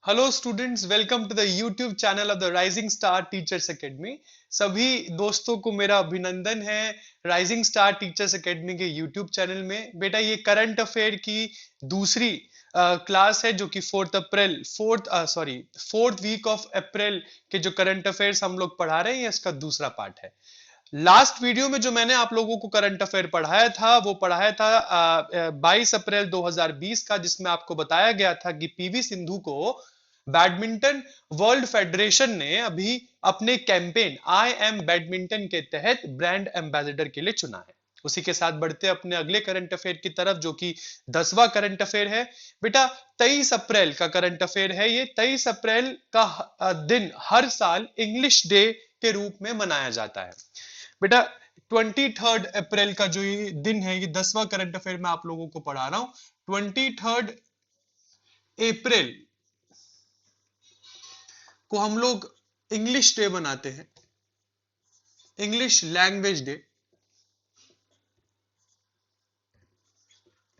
Hello students, welcome to the YouTube channel of the rising star teachers academy. सभी दोस्तों को मेरा अभिनंदन है राइजिंग स्टार टीचर्स एकेडमी के यूट्यूब चैनल में। बेटा, ये करंट अफेयर की दूसरी क्लास है जो कि फोर्थ वीक ऑफ अप्रैल के जो करंट अफेयर्स हम लोग पढ़ा रहे हैं, इसका दूसरा पार्ट है। लास्ट वीडियो में जो मैंने आप लोगों को करंट अफेयर पढ़ाया था वो पढ़ाया था 22 अप्रैल 2020 का, जिसमें आपको बताया गया था कि पीवी सिंधु को बैडमिंटन वर्ल्ड फेडरेशन ने अभी अपने कैंपेन आई एम बैडमिंटन के तहत ब्रांड एम्बेसडर के लिए चुना है। उसी के साथ बढ़ते अपने अगले करंट अफेयर की तरफ, जो कि 10वां करंट अफेयर है। बेटा, 23 अप्रैल का करंट अफेयर है ये। 23 अप्रैल का दिन हर साल इंग्लिश डे के रूप में मनाया जाता है। बेटा, 23 अप्रैल का जो ये दिन है, ये 10वां करंट अफेयर मैं आप लोगों को पढ़ा रहा हूं। 23 अप्रैल को हम लोग इंग्लिश डे मनाते हैं, इंग्लिश लैंग्वेज डे।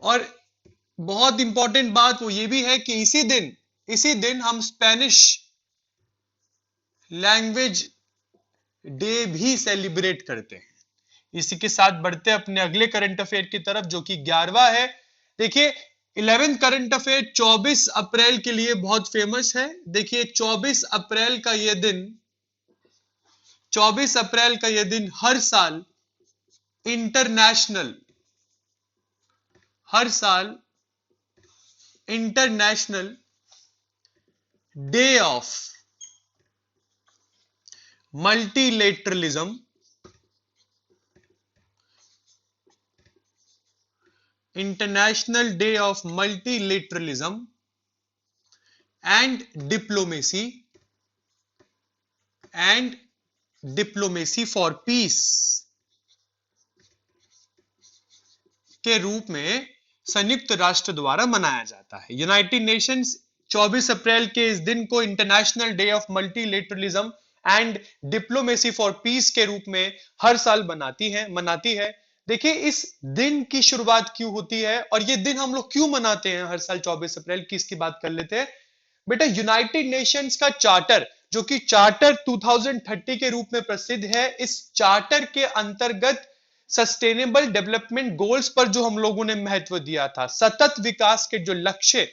और बहुत इंपॉर्टेंट बात वो ये भी है कि इसी दिन हम स्पेनिश लैंग्वेज डे भी सेलिब्रेट करते हैं। इसी के साथ बढ़ते अपने अगले करंट अफेयर की तरफ, जो कि 11वां है। देखिए, 11th करंट अफेयर 24 अप्रैल के लिए बहुत फेमस है। देखिए, 24 अप्रैल का यह दिन 24 अप्रैल का यह दिन हर साल international day of multilateralism, international day of multilateralism and diplomacy for piece के रूप में संयुक्त राष्ट्र द्वारा मनाया जाता है। यूनाइटेड नेशंस 24 अप्रैल के इस दिन को international day of multilateralism and diplomacy for piece के रूप में हर साल मनाती है। देखिए, इस दिन की शुरुआत क्यों होती है और ये दिन हम लोग क्यों मनाते हैं हर साल 24 अप्रैल की, इसकी बात कर लेते हैं। बेटा, यूनाइटेड नेशंस का चार्टर, जो कि चार्टर 2030 के रूप में प्रसिद्ध है, इस चार्टर के अंतर्गत सस्टेनेबल डेवलपमेंट गोल्स पर जो हम लोगों ने महत्व दिया था, सतत विकास के जो लक्ष्य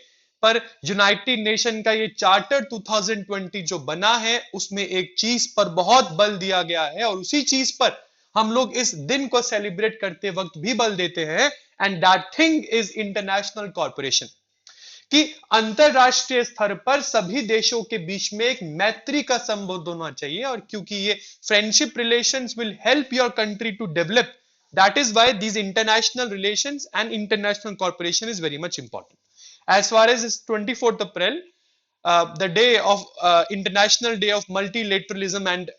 पर यूनाइटेड नेशन का ये चार्टर 2020 जो बना है, उसमें एक चीज पर बहुत बल दिया गया है और उसी चीज पर हम लोग इस दिन को सेलिब्रेट करते वक्त भी बल देते हैं। And that thing is international corporation, कि अंतरराष्ट्रीय स्तर पर सभी देशों के बीच में एक मैत्री का संबंध होना चाहिए। और क्योंकि ये friendship relations will help your country to develop, that is why these international relations and international cooperation is very much important. As far as this 24th April, the day of International Day of Multilateralism and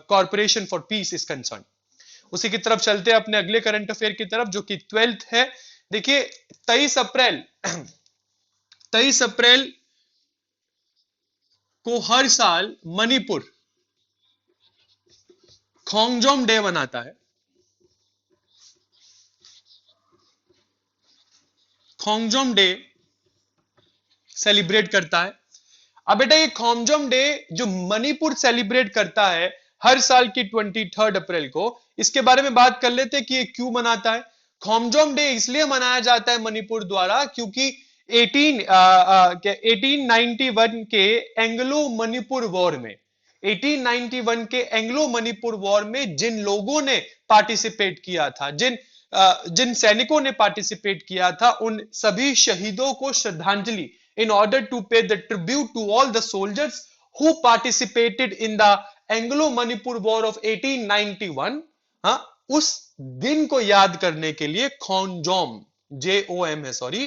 Cooperation for Peace is concerned. उसी की तरफ चलते हैं अपने अगले current affair की तरफ, जो कि 12th है। देखिए, 23 अप्रैल को हर साल मणिपुर खोंगजोम डे मनाता है। खोंगजोम डे सेलिब्रेट करता है। अब बेटा, ये खोंगजोम डे जो मणिपुर सेलिब्रेट करता है हर साल की 23 अप्रैल को, इसके बारे में बात कर लेते हैं कि ये क्यों मनाता है। खोंगजोम डे इसलिए मनाया जाता है मणिपुर द्वारा क्योंकि 1891 के एंग्लो मणिपुर वॉर में 1891 के एंग्लो मणिपुर वॉर में जिन लोगों ने पार्टिसिपेट किया था, जिन सैनिकों ने पार्टिसिपेट किया था, उन सभी शहीदों को श्रद्धांजलि, in order to pay the tribute to all the soldiers who participated in the Anglo-Manipur War of 1891, उस दिन को याद करने के लिए खोंगजोम, JOM है, सॉरी,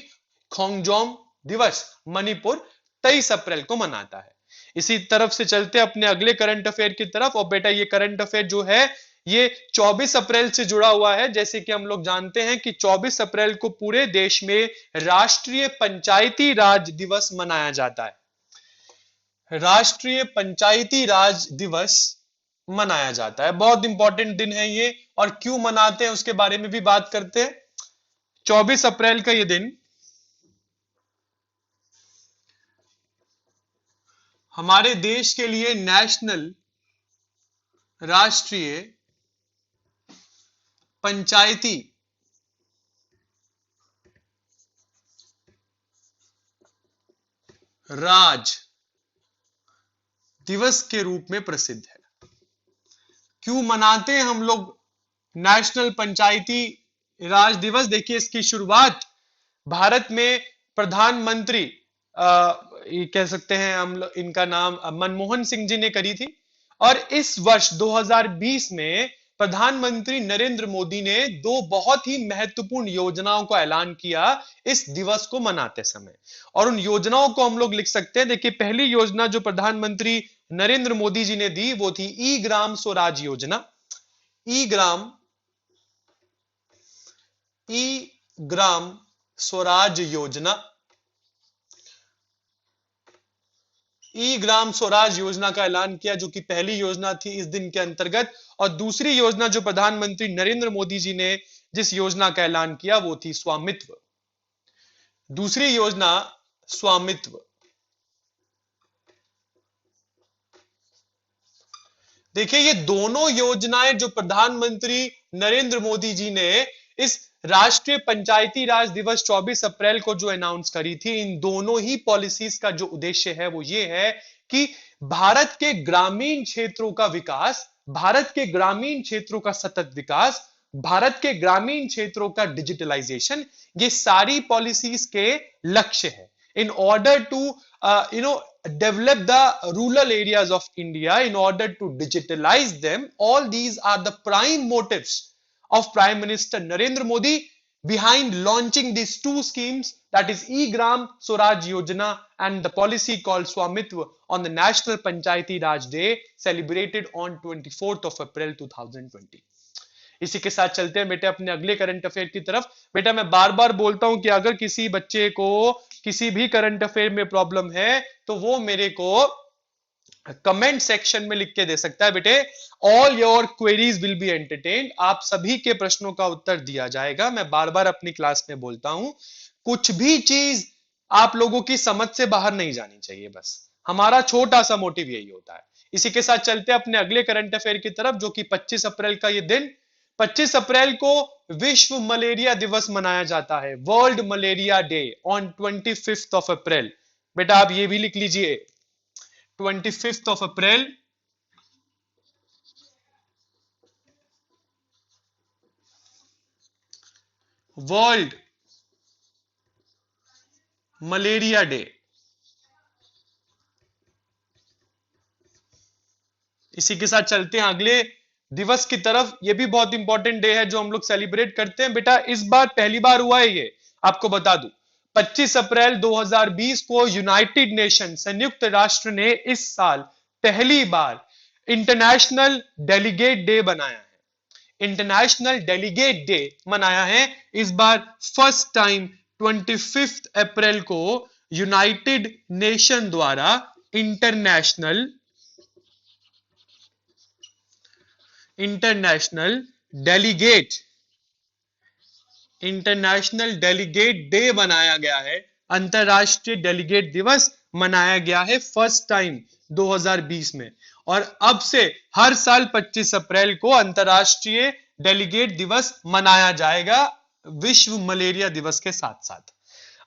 खोंगजोम दिवस मणिपुर 23 अप्रैल को मनाता है। इसी तरफ से चलते अपने अगले करंट अफेयर की तरफ। और बेटा, ये करंट अफेयर जो है ये 24 अप्रैल से जुड़ा हुआ है। जैसे कि हम लोग जानते हैं कि 24 अप्रैल को पूरे देश में राष्ट्रीय पंचायती राज दिवस मनाया जाता है। राष्ट्रीय पंचायती राज दिवस मनाया जाता है, बहुत इंपॉर्टेंट दिन है ये। और क्यों मनाते हैं उसके बारे में भी बात करते हैं। 24 अप्रैल का ये दिन हमारे देश के लिए नेशनल राष्ट्रीय पंचायती राज दिवस के रूप में प्रसिद्ध है। क्यों मनाते हैं हम लोग नेशनल पंचायती राज दिवस? देखिए, इसकी शुरुआत भारत में प्रधानमंत्री ये कह सकते हैं हम लोग, इनका नाम मनमोहन सिंह जी ने करी थी। और इस वर्ष 2020 में प्रधानमंत्री नरेंद्र मोदी ने दो बहुत ही महत्वपूर्ण योजनाओं का ऐलान किया इस दिवस को मनाते समय, और उन योजनाओं को हम लोग लिख सकते हैं। देखिए, पहली योजना जो प्रधानमंत्री नरेंद्र मोदी जी ने दी वो थी ई ग्राम स्वराज योजना। ई ग्राम स्वराज योजना, ई ग्राम स्वराज योजना का ऐलान किया, जो कि पहली योजना थी इस दिन के अंतर्गत। और दूसरी योजना जो प्रधानमंत्री नरेंद्र मोदी जी ने जिस योजना का ऐलान किया वो थी स्वामित्व। दूसरी योजना स्वामित्व। देखिए, ये दोनों योजनाएं जो प्रधानमंत्री नरेंद्र मोदी जी ने इस राष्ट्रीय पंचायती राज दिवस 24 अप्रैल को जो अनाउंस करी थी, इन दोनों ही पॉलिसीज का जो उद्देश्य है वो ये है कि भारत के ग्रामीण क्षेत्रों का विकास, भारत के ग्रामीण क्षेत्रों का सतत विकास, भारत के ग्रामीण क्षेत्रों का डिजिटलाइजेशन, ये सारी पॉलिसीज के लक्ष्य है। In order to develop the rural areas of India, in order to digitalize them, all these are the prime motives of Prime Minister Narendra Modi behind launching these two schemes, that is E-Gram Swaraj Yojana and the policy called Swamitva on the National Panchayati Raj Day celebrated on 24th of April 2020। इसी के साथ चलते हैं बेटे अपने अगले current affair की तरफ। बेटा, मैं बार बार बोलता हूं कि अगर किसी बच्चे को किसी भी करंट अफेयर में प्रॉब्लम है तो वो मेरे को कमेंट सेक्शन में लिख के दे सकता है। बेटे, all your queries will be entertained, आप सभी के प्रश्नों का उत्तर दिया जाएगा। मैं बार बार अपनी क्लास में बोलता हूं, कुछ भी चीज आप लोगों की समझ से बाहर नहीं जानी चाहिए, बस हमारा छोटा सा मोटिव यही होता है। इसी के साथ चलते हैं अपने अगले करंट अफेयर की तरफ, जो कि 25 अप्रैल का ये दिन, 25 अप्रैल को विश्व मलेरिया दिवस मनाया जाता है, world malaria day on 25th of April. बेटा, आप ये भी लिख लीजिए, 25th of April world malaria day. इसी के साथ चलते हैं अगले दिवस की तरफ। ये भी बहुत इंपॉर्टेंट डे है जो हम लोग सेलिब्रेट करते हैं। बेटा, इस बार पहली बार हुआ है ये, आपको बता दूं, 25 अप्रैल 2020 को यूनाइटेड नेशन, संयुक्त राष्ट्र ने इस साल पहली बार इंटरनेशनल डेलीगेट डे बनाया है। इंटरनेशनल डेलीगेट डे मनाया है इस बार फर्स्ट टाइम 25 अप्रैल को यूनाइटेड नेशन द्वारा इंटरनेशनल डेलीगेट डे बनाया गया है, अंतरराष्ट्रीय डेलीगेट दिवस मनाया गया है फर्स्ट टाइम 2020 में। और अब से हर साल 25 अप्रैल को अंतरराष्ट्रीय डेलीगेट दिवस मनाया जाएगा विश्व मलेरिया दिवस के साथ साथ।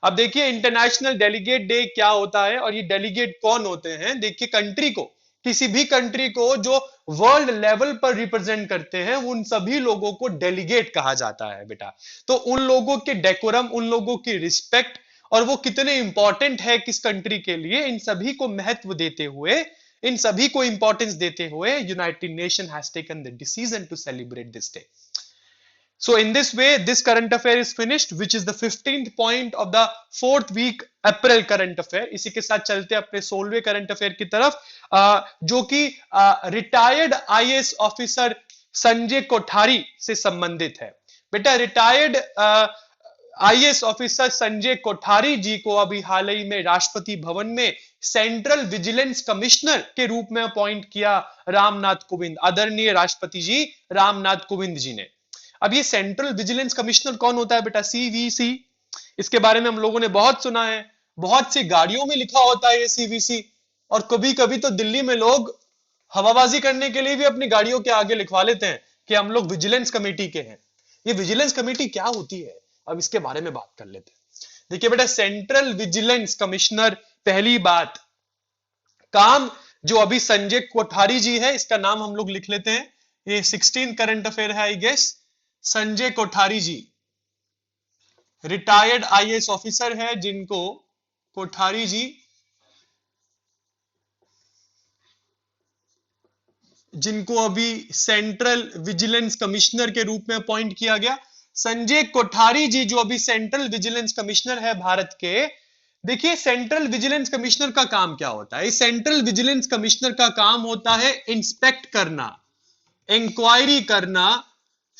अब देखिए, इंटरनेशनल डेलीगेट डे क्या होता है और ये डेलीगेट कौन होते हैं। देखिए, कंट्री को, किसी भी कंट्री को जो वर्ल्ड लेवल पर रिप्रेजेंट करते हैं, उन सभी लोगों को डेलीगेट कहा जाता है बेटा। तो उन लोगों के डेकोरम, उन लोगों की रिस्पेक्ट और वो कितने इंपॉर्टेंट है किस कंट्री के लिए, इन सभी को महत्व देते हुए, इन सभी को इंपॉर्टेंस देते हुए United Nation has taken the decision to celebrate this day. So in this way, this current affair is finished, which is the 15th point of the 4th week April current affair। इसी के साथ चलते हैं अपने 16वें current affair की तरफ, जो कि retired IAS officer Sanjay Kothari से संबंधित है। बेटा, retired IAS officer Sanjay Kothari ji को अभी हाल ही में राष्ट्रपति भवन में सेंट्रल विजिलेंस कमिश्नर के रूप में अपॉइंट किया रामनाथ कोविंद, आदरणीय राष्ट्रपति जी रामनाथ कोविंद जी ने। अब ये सेंट्रल विजिलेंस कमिश्नर कौन होता है बेटा? सीवीसी। इसके बारे में हम लोगों ने बहुत सुना है, बहुत सी गाड़ियों में लिखा होता है ये सीवीसी, और कभी कभी तो दिल्ली में लोग हवाबाजी करने के लिए भी अपनी गाड़ियों के आगे लिखवा लेते हैं कि हम लोग विजिलेंस कमेटी के हैं। ये विजिलेंस कमेटी क्या होती है, अब इसके बारे में बात कर लेते हैं। देखिए बेटा, सेंट्रल विजिलेंस कमिश्नर, पहली बात, काम जो अभी संजय कोठारी जी है, इसका नाम हम लोग लिख लेते हैं, ये 16 करंट अफेयर है I guess. Sanjay Kothari ji retired IAS officer है, जिनको कोठारी जी, जिनको अभी सेंट्रल विजिलेंस कमिश्नर के रूप में अपॉइंट किया गया। संजय कोठारी जी जो अभी सेंट्रल विजिलेंस कमिश्नर है भारत के। देखिए सेंट्रल विजिलेंस कमिश्नर का काम क्या होता है? सेंट्रल विजिलेंस कमिश्नर का काम होता है इंस्पेक्ट करना, इंक्वायरी करना,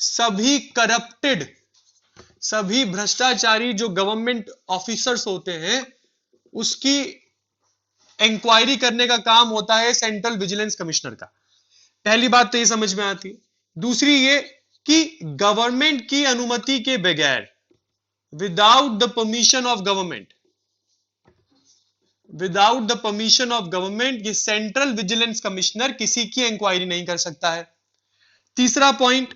सभी करप्टेड, सभी भ्रष्टाचारी जो गवर्नमेंट ऑफिसर्स होते हैं उसकी इंक्वायरी करने का काम होता है सेंट्रल विजिलेंस कमिश्नर का। पहली बात तो ये समझ में आती है। दूसरी ये कि गवर्नमेंट की अनुमति के बगैर, without the permission of government, without the permission of government, ये सेंट्रल विजिलेंस कमिश्नर किसी की इंक्वायरी नहीं कर सकता है। तीसरा point,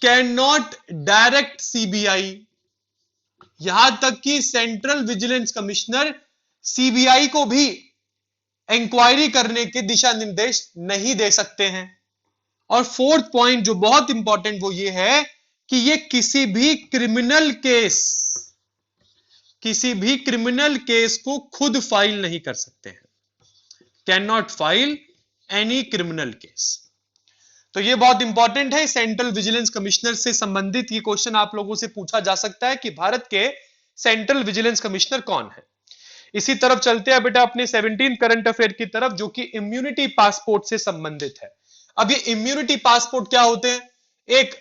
can not direct CBI, यहां तक कि सेंट्रल विजिलेंस कमिश्नर सीबीआई को भी इंक्वायरी करने के दिशा निर्देश नहीं दे सकते हैं। और फोर्थ पॉइंट जो बहुत इंपॉर्टेंट वो ये है कि ये किसी भी क्रिमिनल केस को खुद फाइल नहीं कर सकते हैं, can not file any criminal case. तो ये बहुत इंपॉर्टेंट है। सेंट्रल विजिलेंस कमिश्नर से संबंधित ये क्वेश्चन आप लोगों से पूछा जा सकता है कि भारत के सेंट्रल विजिलेंस कमिश्नर कौन है। इसी तरफ चलते हैं बेटा अपने 17 करंट अफेयर की तरफ, जो कि इम्यूनिटी पासपोर्ट से संबंधित है। अब ये इम्यूनिटी पासपोर्ट क्या होते हैं? एक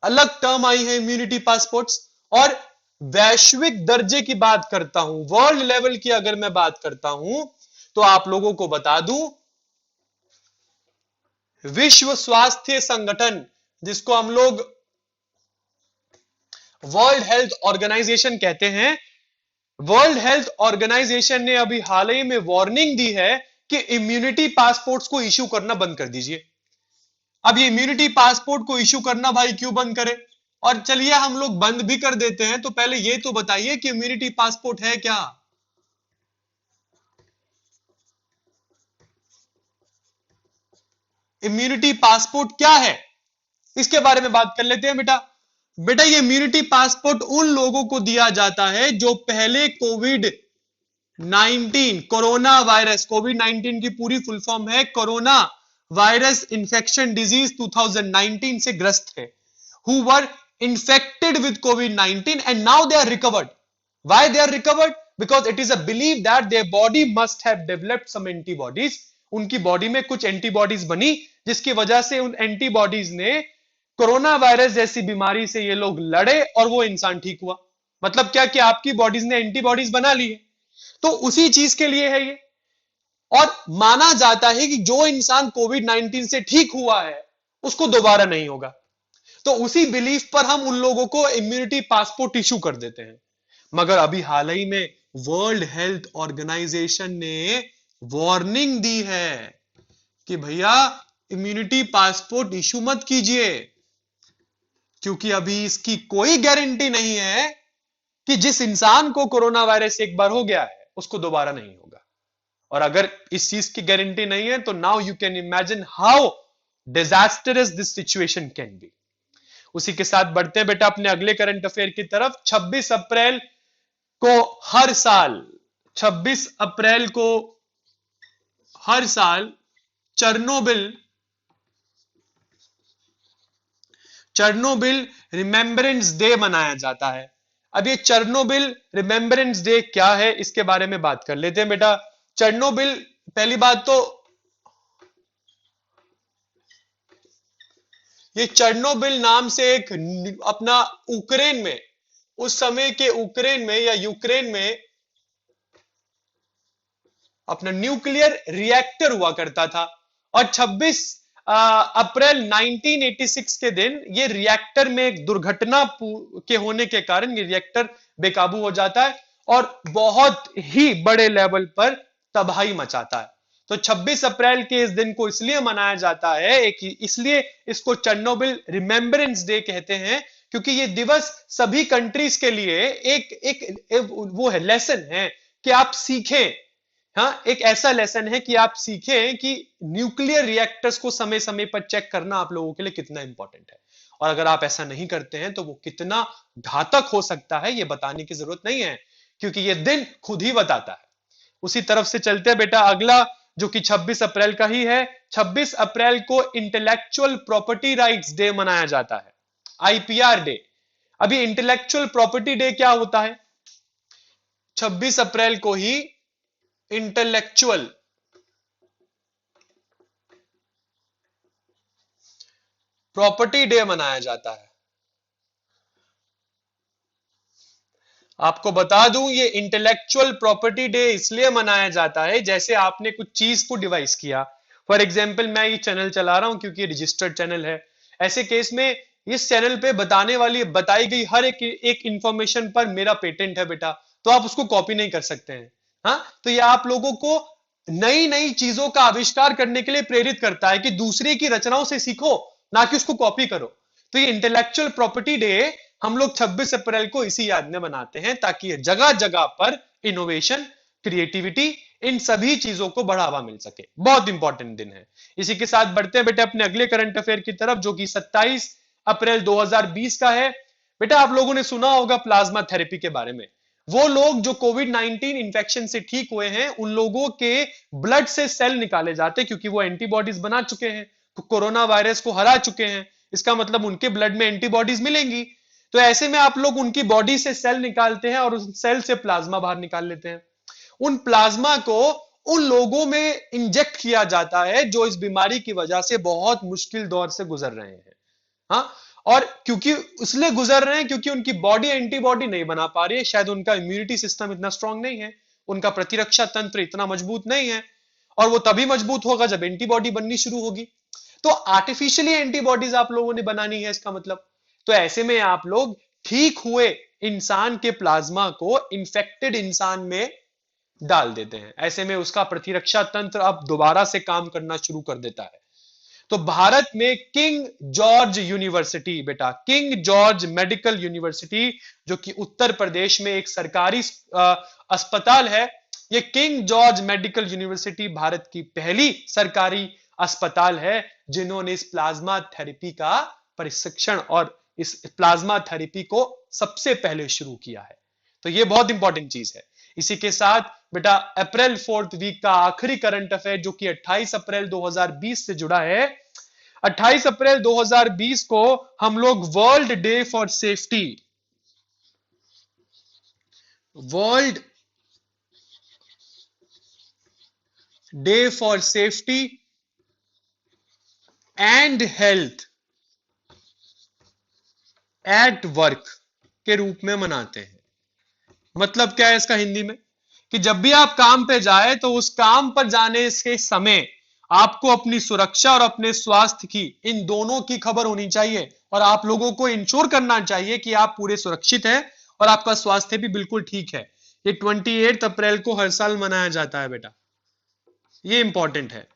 अलग टर्म आई है इम्यूनिटी पासपोर्ट्स, और वैश्विक दर्जे की बात करता हूं, वर्ल्ड लेवल की अगर मैं बात करता हूं तो आप लोगों को बता दूं, विश्व स्वास्थ्य संगठन, जिसको हम लोग वर्ल्ड हेल्थ ऑर्गेनाइजेशन कहते हैं, वर्ल्ड हेल्थ ऑर्गेनाइजेशन ने अभी हाल ही में वार्निंग दी है कि इम्यूनिटी पासपोर्ट्स को इश्यू करना बंद कर दीजिए। अब ये इम्यूनिटी पासपोर्ट को इश्यू करना भाई क्यों बंद करें? और चलिए हम लोग बंद भी कर देते हैं, तो पहले ये तो बताइए कि इम्यूनिटी पासपोर्ट है क्या? इम्यूनिटी पासपोर्ट क्या है, इसके बारे में बात कर लेते हैं बेटा। बेटा ये इम्यूनिटी पासपोर्ट उन लोगों को दिया जाता है जो पहले कोरोना वायरस, कोविड 19 की पूरी फुल फॉर्म है कोरोना वायरस इन्फेक्शन डिजीज 2019 से ग्रस्त है, who were infected with COVID-19 and now they are recovered. Why they are recovered? Because it is a belief that their body must have developed some antibodies. उनकी body में कुछ antibodies बनी, जिसकी वजह से उन एंटीबॉडीज ने कोरोना वायरस जैसी बीमारी से ये लोग लड़े और वो इंसान ठीक हुआ। मतलब क्या कि आपकी बॉडीज ने एंटीबॉडीज बना ली है, तो उसी चीज के लिए है ये। और माना जाता है कि जो इंसान कोविड 19 से ठीक हुआ है उसको दोबारा नहीं होगा। तो उसी बिलीफ पर हम उन लोगों को इम्यूनिटी पासपोर्ट इशू कर देते हैं। मगर अभी हाल ही में वर्ल्ड हेल्थ ऑर्गेनाइजेशन ने वार्निंग दी है कि भैया इम्यूनिटी पासपोर्ट इशू मत कीजिए, क्योंकि अभी इसकी कोई गारंटी नहीं है कि जिस इंसान को कोरोना वायरस एक बार हो गया है उसको दोबारा नहीं होगा। और अगर इस चीज की गारंटी नहीं है तो now you can imagine how disastrous this situation can be. उसी के साथ बढ़ते हैं बेटा अपने अगले करंट अफेयर की तरफ। 26 अप्रैल को हर साल, 26 अप्रैल को हर साल चर्नोबिल रिमेम्बरेंस डे मनाया जाता है। अब ये चर्नोबिल रिमेम्बरेंस डे क्या है, इसके बारे में बात कर लेते हैं बेटा। चर्नोबिल, पहली बात तो ये चर्नोबिल नाम से एक अपना यूक्रेन में, उस समय के यूक्रेन में या यूक्रेन में अपना न्यूक्लियर रिएक्टर हुआ करता था। और 26 अप्रैल 1986 के दिन ये रिएक्टर में एक दुर्घटना के होने के कारण ये रिएक्टर बेकाबू हो जाता है और बहुत ही बड़े लेवल पर तबाही मचाता है। तो 26 अप्रैल के इस दिन को इसलिए मनाया जाता है, इसलिए इसको चेरनोबिल रिमेम्बरेंस डे कहते हैं, क्योंकि ये दिवस सभी कंट्रीज के लिए एक वो है, लेसन है कि आप सीखें। हाँ, एक ऐसा लेसन है कि आप सीखें कि न्यूक्लियर रिएक्टर्स को समय समय पर चेक करना आप लोगों के लिए कितना इंपॉर्टेंट है, और अगर आप ऐसा नहीं करते हैं तो वो कितना घातक हो सकता है ये बताने की जरूरत नहीं है, क्योंकि ये दिन खुद ही बताता है। उसी तरफ से चलते हैं बेटा, अगला जो कि 26 अप्रैल का ही है। 26 अप्रैल को इंटेलेक्चुअल प्रॉपर्टी राइट्स डे मनाया जाता है, आईपीआर डे। अभी इंटेलेक्चुअल प्रॉपर्टी डे क्या होता है? 26 अप्रैल को ही इंटेलेक्चुअल प्रॉपर्टी डे मनाया जाता है। आपको बता दूं, ये इंटेलेक्चुअल प्रॉपर्टी डे इसलिए मनाया जाता है, जैसे आपने कुछ चीज को डिवाइस किया। फॉर एग्जाम्पल, मैं ये चैनल चला रहा हूं क्योंकि रजिस्टर्ड चैनल है। ऐसे केस में इस चैनल पे बताई गई हर एक इंफॉर्मेशन पर मेरा पेटेंट है बेटा, तो आप उसको कॉपी नहीं कर सकते हैं। हाँ, तो ये आप लोगों को नई नई चीजों का आविष्कार करने के लिए प्रेरित करता है कि दूसरे की रचनाओं से सीखो, ना कि उसको कॉपी करो। तो ये इंटेलेक्चुअल प्रॉपर्टी डे हम लोग 26 अप्रैल को इसी याद में मनाते हैं, ताकि जगह जगह पर इनोवेशन, क्रिएटिविटी, इन सभी चीजों को बढ़ावा मिल सके। बहुत इंपॉर्टेंट दिन है। इसी के साथ बढ़ते हैं बेटा अपने अगले करंट अफेयर की तरफ, जो कि 27 अप्रैल 2020 का है। बेटा आप लोगों ने सुना होगा प्लाज्मा थेरेपी के बारे में। वो लोग जो कोविड-19 इंफेक्शन से ठीक हुए हैं, उन लोगों के ब्लड से सेल निकाले जाते हैं, क्योंकि वो एंटीबॉडीज बना चुके हैं, कोरोना वायरस को हरा चुके हैं। इसका मतलब उनके ब्लड में एंटीबॉडीज मिलेंगी। तो ऐसे में आप लोग उनकी बॉडी से सेल निकालते हैं और उस सेल से प्लाज्मा बाहर निकाल लेते हैं। उन प्लाज्मा को उन लोगों में इंजेक्ट किया जाता है जो इस बीमारी की वजह से बहुत मुश्किल दौर से गुजर रहे हैं। हाँ, और क्योंकि इसलिए गुजर रहे हैं क्योंकि उनकी बॉडी एंटीबॉडी नहीं बना पा रही है, शायद उनका इम्यूनिटी सिस्टम इतना स्ट्रांग नहीं है, उनका प्रतिरक्षा तंत्र इतना मजबूत नहीं है, और वो तभी मजबूत होगा जब एंटीबॉडी बननी शुरू होगी। तो आर्टिफिशियली एंटीबॉडीज आप लोगों ने बनानी है, इसका मतलब। तो ऐसे में आप लोग ठीक हुए इंसान के प्लाज्मा को इंफेक्टेड इंसान में डाल देते हैं। ऐसे में उसका प्रतिरक्षा तंत्र अब दोबारा से काम करना शुरू कर देता है। तो भारत में किंग जॉर्ज यूनिवर्सिटी, बेटा किंग जॉर्ज मेडिकल यूनिवर्सिटी, जो कि उत्तर प्रदेश में एक सरकारी अस्पताल है, ये king George medical university Bharat की पहली सरकारी अस्पताल है जिन्होंने इस प्लाज्मा थेरेपी का प्रशिक्षण और इस प्लाज्मा थेरेपी को सबसे पहले शुरू किया है। तो ये बहुत इंपॉर्टेंट चीज है। इसी के साथ बेटा अप्रैल 4th वीक का आखिरी करंट अफेयर, जो कि 28 अप्रैल 2020 से जुड़ा है। 28 अप्रैल 2020 को हम लोग world day for safety, world day for safety and health at work के रूप में मनाते हैं। मतलब क्या है इसका हिंदी में, कि जब भी आप काम पे जाए तो उस काम पर जाने के समय आपको अपनी सुरक्षा और अपने स्वास्थ्य की, इन दोनों की खबर होनी चाहिए, और आप लोगों को इंश्योर करना चाहिए कि आप पूरे सुरक्षित हैं और आपका स्वास्थ्य भी बिल्कुल ठीक है। ये 28 अप्रैल को हर साल मनाया जाता है बेटा, ये इंपॉर्टेंट है।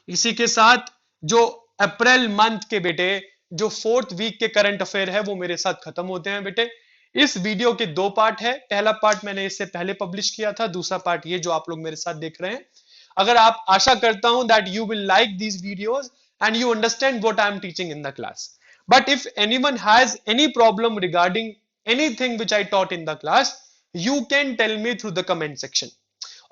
इसी के साथ जो अप्रैल मंथ के बेटे जो 4th वीक के करंट अफेयर है वो मेरे साथ खत्म होते हैं बेटे। इस वीडियो के 2 पार्ट है। पहला पार्ट मैंने इससे पहले पब्लिश किया था, दूसरा पार्ट ये जो आप लोग मेरे साथ देख रहे हैं। अगर आप, आशा करता हूं that you will like these videos and you understand what I am teaching in the class. But if anyone has any problem regarding anything which I taught in the class, you can tell me through the comment section.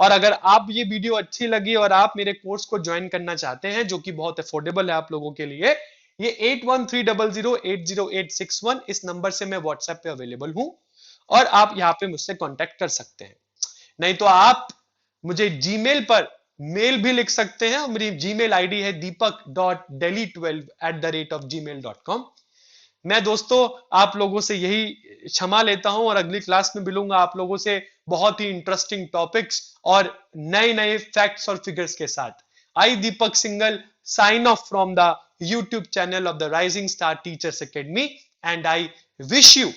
और अगर आप ये video अच्छी लगी और आप मेरे course को ज्वाइन करना चाहते हैं, जो कि बहुत अफोर्डेबल है आप लोगों के लिए, ये 8130080861 इस नंबर से मैं व्हाट्सएप पे अवेलेबल हूं, और आप यहाँ पे मुझसे कांटेक्ट कर सकते हैं। नहीं तो आप मुझे जीमेल पर मेल भी लिख सकते हैं। मेरी जीमेल आईडी है deepak.delhi12@gmail.com। मैं दोस्तों आप लोगों से यही क्षमा लेता हूं, और अगली क्लास में मिलूंगा आप लोगों से बहुत ही इंटरेस्टिंग टॉपिक्स और नए नए फैक्ट्स और फिगर्स के साथ। आई दीपक single sign off from the YouTube channel of the Rising Star Teachers Academy, and I wish you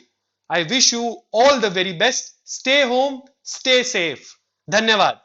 all the very best. Stay home, stay safe. धन्यवाद।